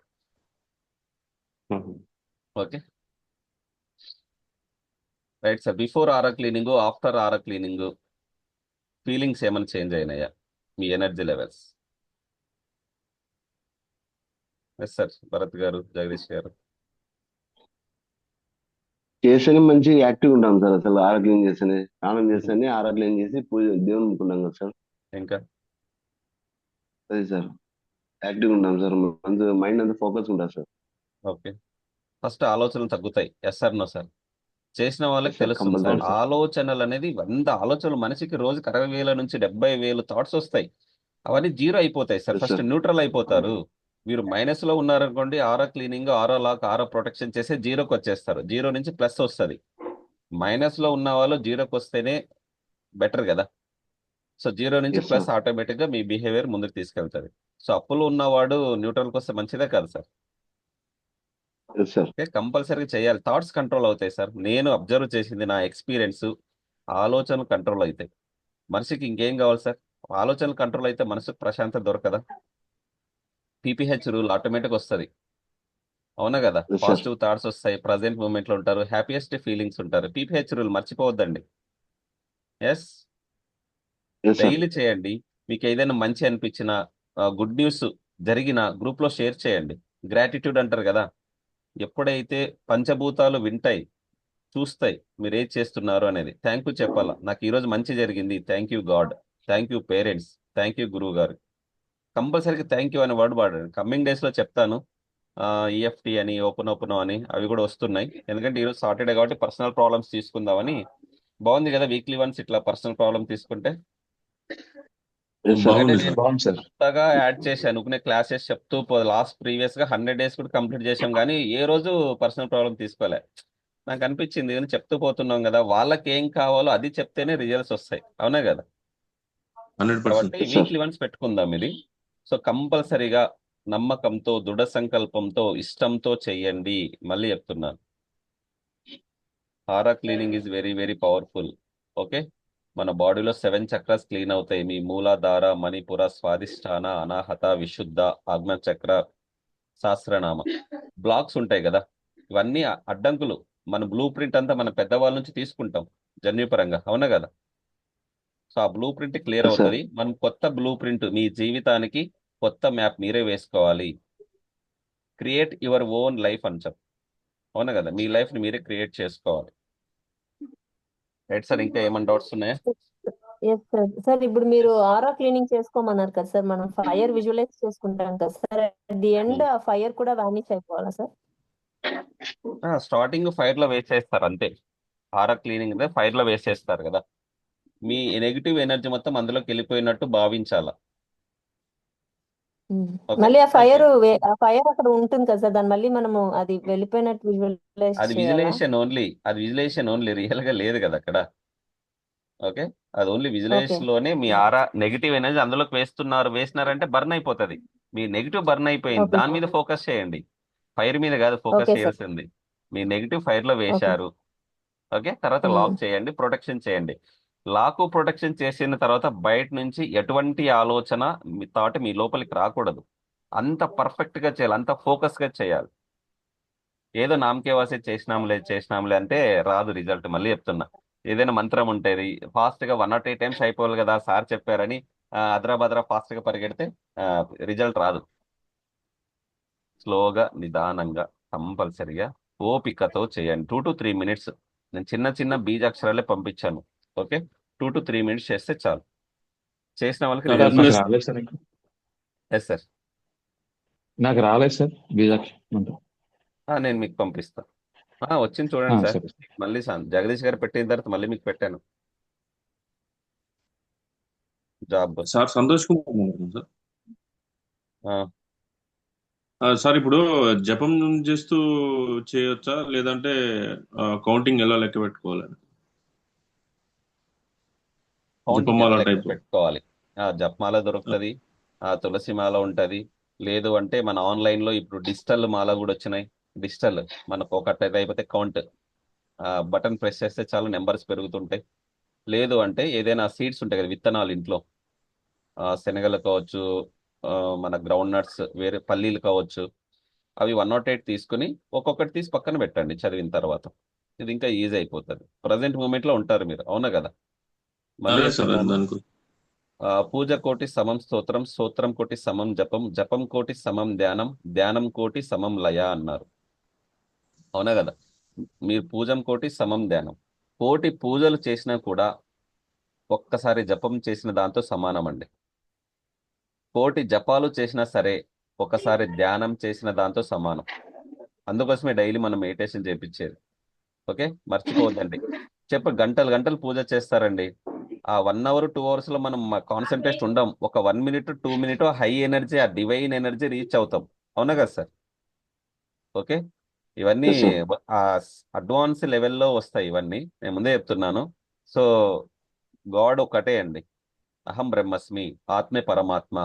Okay, right sir. Before aura cleaning, after aura cleaning feelings ఏమైనా చేంజ్ అయినాయా, మీ energy levels? Yes sir, Bharat garu, Jagadish గారు. చేస్తేనే మంచి యాక్టివ్ ఉంటాం సార్. అసలు ఆరా క్లీన్ చేస్తేనే, స్నానం చేస్తేనే ఆరా క్లీన్ చేసి పూజ దేవుని ముట్టుకుంటాం కదా సార్. ఇంకా అదే సార్, యాక్టివ్ ఉంటాం సార్. మైండ్ అంతా ఫోకస్ ఉంటుంది సార్. ఓకే, ఫస్ట్ ఆలోచనలు తగ్గుతాయి. Yes sir, no sir? చేసిన వాళ్ళకి సార్ తెలుస్తుంది సార్. Compulsory sir. ఆలోచనలు అనేది 100 ఆలోచనలు, మనిషికి రోజుకి 60,000 నుంచి 70,000 థాట్స్ వస్తాయి. అవన్నీ జీరో అయిపోతాయి sir. Yes first sir. Neutral అయిపోతారు. మీరు మైనస్ లో ఉన్నారనుకోండి, aura cleaning, aura lock, aura protection చేస్తే జీరోకి వచ్చేస్తారు. జీరో నుంచి ప్లస్ వస్తుంది. మైనస్ లో ఉన్న వాళ్ళు జీరోకి వస్తేనే బెటర్ కదా. సో జీరో నుంచి ఎస్ ప్లస్ సార్. ఆటోమేటిక్ గా మీ బిహేవియర్ ముందుకు తీసుకెళ్తుంది. సో అప్పులు ఉన్నవాడు న్యూట్రల్కి వస్తే మంచిదే కాదు సార్. Yes sir. ఓకే, కంపల్సరీగా చేయాలి. థాట్స్ కంట్రోల్ అవుతాయి సార్. నేను అబ్జర్వ్ చేసింది, నా ఎక్స్పీరియన్స్, ఆలోచనలు కంట్రోల్ అవుతాయి. మనిషికి ఇంకేం కావాలి సార్? ఆలోచనలు కంట్రోల్ అయితే మనసుకు ప్రశాంతత దొరకదా? పీపీహెచ్ రూల్ ఆటోమేటిక్ వస్తుంది, అవునా కదా? Yes sir. పాజిటివ్ థాట్స్ వస్తాయి, ప్రజెంట్ మూమెంట్ లో ఉంటారు, హ్యాపీయెస్ట్ ఫీలింగ్స్ ఉంటారు. పీపీహెచ్ రూల్ మర్చిపోవద్దండి. Yes, yes sir. డైలీ చేయండి. మీకు ఏదైనా మంచి అనిపించిన, గుడ్ న్యూస్ జరిగిన గ్రూప్ లో షేర్ చేయండి. గ్రాటిట్యూడ్ అంటారు కదా. ఎప్పుడైతే పంచభూతాలు వింటాయి, చూస్తాయి మీరు ఏది చేస్తున్నారు అనేది, థ్యాంక్ యూ చెప్పాలా. నాకు ఈరోజు మంచి జరిగింది, thank you God, thank you parents, thank you గురువు గారు. కంపల్సరీగా థ్యాంక్ యూ అనే వర్డ్ వాడండి. కమింగ్ డేస్ లో చెప్తాను. ఈఎఫ్టీ అని, ఓపెన్ అని, అవి కూడా వస్తున్నాయి. ఎందుకంటే ఈరోజు సాటర్డే కాబట్టి పర్సనల్ ప్రాబ్లమ్స్ తీసుకుందామని. బాగుంది కదా వీక్లీ వన్స్ ఇట్లా పర్సనల్ ప్రాబ్లమ్ తీసుకుంటే. Yes sir. బాగుంది ఎందుకంటే సార్. బాగుంది సార్. కొత్తగా యాడ్ చేశాను కొన్ని క్లాసెస్ చెప్తూ. లాస్ట్ ప్రీవియస్ గా 100 days కూడా కంప్లీట్ చేశాం, కానీ ఏ రోజు పర్సనల్ ప్రాబ్లం తీసుకోలే. నాకు అనిపించింది, కానీ చెప్తూ పోతున్నాం కదా, వాళ్ళకి ఏం కావాలో అది చెప్తేనే రిజల్ట్స్ వస్తాయి, అవునా కదా? 100%. కాబట్టి ఎస్ సార్. వీక్లీ వన్స్ పెట్టుకుందాం ఇది. సో కంపల్సరీగా నమ్మకంతో, దృఢ సంకల్పంతో, ఇష్టంతో చెయ్యండి. మళ్ళీ చెప్తున్నాను, aura cleaning is very very powerful. Okay, మన బాడీలో 7 చక్రాస్ క్లీన్ అవుతాయి. మీ మూలాధార, మణిపుర, స్వాదిష్టాన, అనాహత, విశుద్ధ, ఆజ్ఞ చక్ర, సహస్రనామ. బ్లాక్స్ ఉంటాయి కదా, ఇవన్నీ అడ్డంకులు. మన బ్లూ ప్రింట్ అంతా మన పెద్దవాళ్ళ నుంచి తీసుకుంటాం జన్యుపరంగా, అవునా కదా? సో ఆ blueprint clear yes sir. అవుతుంది. మనం కొత్త బ్లూ ప్రింట్, మీ జీవితానికి కొత్త మ్యాప్ మీరే వేసుకోవాలి. క్రియేట్ యువర్ ఓన్ లైఫ్ అని చెప్పు, అవునా కదా? మీ లైఫ్ ని మీరే క్రియేట్ చేసుకోవాలి. రైట్ సార్, ఇంకా ఏమైనా డౌట్స్ ఉన్నాయా? Yes sir. సార్ ఇప్పుడు మీరు ఆరా క్లీనింగ్ చేసుకోమన్నారు కదా సార్, మనం ఫైర్ విజువలైజ్ చేసుకుంటాం కదా సార్, అట్ ది ఎండ్ ఆ ఫైర్ కూడా వానిష్ అయిపోవాలా సార్? స్టార్టింగ్ ఫైర్ లో వేసేస్తారు అంతే. ఆరా క్లీనింగ్ అంటే ఫైర్ లో వేసేస్తారు కదా. మీ నెగిటివ్ ఎనర్జీ మొత్తం అందులోకి వెళ్ళిపోయినట్టు భావించాల. ఓకే మళ్ళీ ఆ ఫైర్ అయిపోయింది. ఆ ఫైర్ అక్కడ ఉంటుంది కదా సార్, దాన్ని మళ్ళీ మనము అది వెళ్ళిపోయినట్టు విజువలైజ్ అది చేయాలా? విజులేషన్ ఓన్లీ, రియల్ గా లేదు కదా అక్కడ. ఓకే, అది ఓన్లీ ఓకే విజువలైజ్ లోనే మీ ఆరా నెగిటివ్ ఎనర్జీ అందులోకి వేసినారంటే బర్న్ అయిపోతుంది. మీ నెగిటివ్ బర్న్ అయిపోయింది, ఓకే దాని మీద ఫోకస్ చేయండి, ఫైర్ మీద కాదు ఫోకస్ ఓకే సార్ చేయాల్సింది. మీ నెగిటివ్ ఫైర్ లో ఓకే వేశారు. ఓకే, తర్వాత లాక్ చేయండి, ప్రొటెక్షన్ చేయండి. లాకు ప్రొటెక్షన్ చేసిన తర్వాత బయట నుంచి ఎటువంటి ఆలోచన మీ థాట్ మీ లోపలికి రాకూడదు. అంత పర్ఫెక్ట్ గా చేయాలి, అంత ఫోకస్ గా చేయాలి. ఏదో నామకే వాసే చేసినాంలే అంటే రాదు రిజల్ట్. మళ్ళీ చెప్తున్నా, ఏదైనా మంత్రం ఉంటుంది ఫాస్ట్ గా 1 or 2 times అయిపోవాలి కదా సార్ చెప్పారని అద్రా బద్రా ఫాస్ట్ గా పరిగెడితే రిజల్ట్ రాదు. స్లోగా నిదానంగా కంపల్సరిగా ఓపికతో చేయండి. 2 to 3 minutes. నేను చిన్న చిన్న బీజాక్షరాలే పంపించాను. ఓకే, 2 to 3 minutes చేస్తే చాలు. చేసిన వాళ్ళకి సార్ రిజల్ట్ నాకు ప్లస్ రాలేదు సార్ ఇంకా. ఎస్ సార్, నాకు రాలేదు సార్ బీజాక్ష మంత్రం. నేను మీకు పంపిస్తాను. వచ్చింది చూడండి సార్. సరే. మళ్ళీ జగదీష్ గారు పెట్టిన తర్వాత మళ్ళీ మీకు పెట్టాను జాబ్. సార్ సంతోష్ కుమార్ ఉన్నారు సార్. సార్ ఇప్పుడు జపం చేస్తూ చేయొచ్చా, లేదంటే కౌంటింగ్ ఎలా లెక్క పెట్టుకోవాలి? కౌంటింగ్ జపమాల ఎలా లెక్క టైప్. పెట్టుకోవాలి? జపమాల దొరుకుతుంది, తులసి మాల ఉంటుంది. లేదు అంటే మన ఆన్లైన్ లో ఇప్పుడు డిజిటల్ మాల కూడా వచ్చినాయి. డిజిటల్ మనకు ఒకటి అయిపోతే కౌంట్ బటన్ ప్రెస్ చేస్తే చాలా నెంబర్స్ పెరుగుతుంటాయి. లేదు అంటే ఏదైనా సీడ్స్ ఉంటాయి కదా, విత్తనాలు ఇంట్లో, శనగలు కావచ్చు, ఆ, మన గ్రౌండ్ నట్స్, వేరే పల్లీలు కావచ్చు, అవి 108 తీసుకుని ఒక్కొక్కటి తీసి పక్కన పెట్టండి చదివిన తర్వాత. ఇది ఇంకా ఈజీ అయిపోతుంది. ప్రజెంట్ మూమెంట్ లో ఉంటారు మీరు, అవునా కదా? మళ్ళీ అదే సార్ చెప్తున్నాను, దానికి. పూజ కోటి సమం స్తోత్రం, స్తోత్రం కోటి సమం జపం, జపం కోటి సమం ధ్యానం, ధ్యానం కోటి సమం లయ అన్నారు, అవునా కదా? మీరు పూజం కోటి సమం ధ్యానం, కోటి పూజలు చేసినా కూడా ఒక్కసారి జపం చేసిన దాంతో సమానం అండి. కోటి జపాలు చేసినా సరే ఒకసారి ధ్యానం చేసిన దాంతో సమానం. అందుకోసమే డైలీ మనం మెడిటేషన్ చేపించేది. ఓకే, మర్చిపోవద్దండి. గంటలు గంటలు పూజ చేస్తారండి. ఆ 1 hour 2 hours లో మనం కాన్సన్ట్రేట్ ఉండం. ఒక 1 minute 2 minute హై ఎనర్జీ, ఆ డివైన్ ఎనర్జీ రీచ్ అవుతాం, అవునా కదా సార్? ఓకే, ఇవన్నీ ఎస్ సార్. అడ్వాన్స్ లెవెల్లో వస్తాయి. ఇవన్నీ నేను ముందే చెప్తున్నాను. సో గాడ్ ఒకటే అండి, అహం బ్రహ్మస్మి, ఆత్మే పరమాత్మ.